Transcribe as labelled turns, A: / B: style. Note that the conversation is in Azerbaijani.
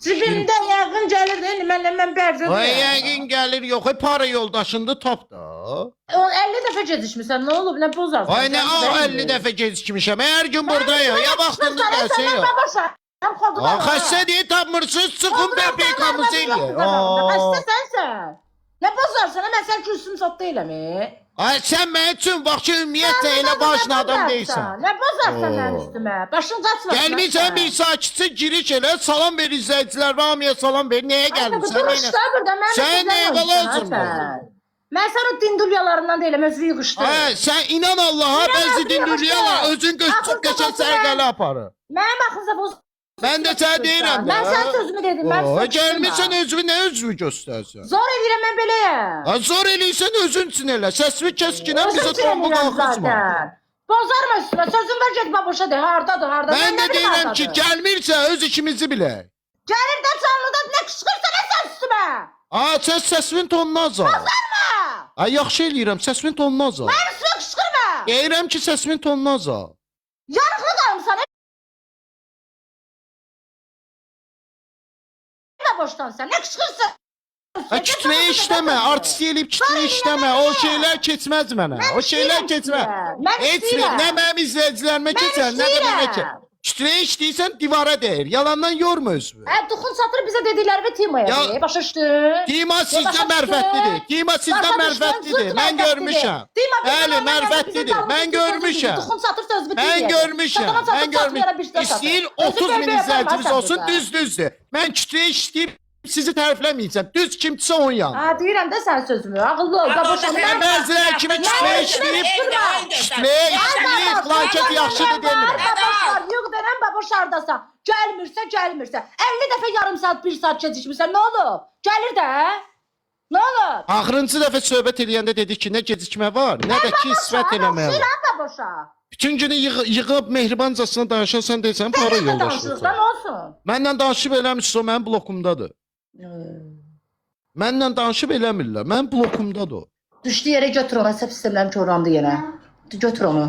A: Cibimdə yəqin gəlir də, mən bərcədir.
B: Ay yəqin gəlir, yox, para yoldaşında tap da.
A: 50 dəfə gecikmirsən, nə olub, nə pozarsan?
B: Ay nə 50 dəfə gecikmişəm, hər gün buradayım, ya vaxtında gəlsin ya. Xəstə deyə tapmırsınız, sıxın bəpeykamızı eləyir.
A: Xəstə sənsən. Nə pozarsan, mən sən kürsünü satda eləmi?
B: Ay sən mənim üçün bax ki, ümumiyyətlə elə başın adam deyilsən.
A: Nə pozarsan mənim üstümə? Başın qaçmasın.
B: Gəlmirsən bir sakitçi giriş elə, salam ver izləyicilər, hamıya salam ver, nəyə gəlmirsən? Sən nəyə qalazım?
A: Mən sana dindulyalarından deyiləm, özü yığışdır.
B: Sən inan Allaha, bəzi dindulyalar özün götürüb qəşəng sərgəli aparır.
A: Mənim axınıza boz.
B: Mən də sənə deyirəm də.
A: Mən sənin sözümü dedim, mən sözümü.
B: Gəlmirsən özünü, nə özünü göstərsən?
A: Zor edirəm, mən beləyəm.
B: Zor eləyirsən özün üçün elə, səsini kəskinən bizə trombu qalxızma.
A: Bozarma üstümə, sözüm var, get baboşa de, hardadır.
B: Mən də deyirəm ki, gəlmirsə öz ikimizi bilək.
A: Gəlir də canlıda, nə qışqırsa nə sən üstümə?
B: Sən səsinin tonunu azal.
A: Bozarma!
B: Yaxşı eləyirəm, səsimin tonunu azal.
A: Mənim üstümə qışqırma!
B: Deyirəm ki, səsimin tonunu azal.
A: Yarıqlı qalımsan, boşdan sən, nə qışqırsan?
B: Kitleye işləmə, artist eləyib kitleye işləmə, o şeylər keçməz mənə, o şeylər keçməz. Heç nə mənim izləyicilərimə keçər, nə də mənə keçər. Kitleye işləyirsən divara deyir, yalandan yorma özünü.
A: Duxun satır bizə dediklərimi Timaya deyir, başa düşdün?
B: Tima sizdən mərfətlidir, Tima sizdən mərfətlidir, mən görmüşəm. Bəli, mərfətlidir, mən görmüşəm.
A: Duxun satır sözümü deyir.
B: Mən görmüşəm, İstəyir 30 min izləyicimiz olsun, düzdür. Mən kitleye işləyib sizi tərifləməyəcəm. Düz kimsə onun yanı.
A: Deyirəm də sən sözümü. Ağıllı ol.
B: Bəzilər kimi kitleye işləyib, kitleye işləyib, planket yaxşıdır demirəm.
A: Baboşlar, yığ denən baboşardasan. Gəlmirsə. 50 dəfə yarım saat, 1 saat gecikmirsən. Nə olub? Gəlir də. Nə olub?
B: Axırıncı dəfə söhbət eləyəndə dedik ki, nə gecikmə var, nə də ki, isvət eləməyə var.
A: Baboşa.
B: Bütün günü yığıb mehribancasına danışarsan deyirsən, para yoldaşlıqdır.
A: Danışırsan olsun.
B: Mənlə danışıb eləmişsə o mənim blokumdadır. Mənlə danışıb eləmirlər. Mənim blokumdadır o.
A: Düşdü yerə götür onu, əsəb sistemlərim korlandı yenə. Götür onu.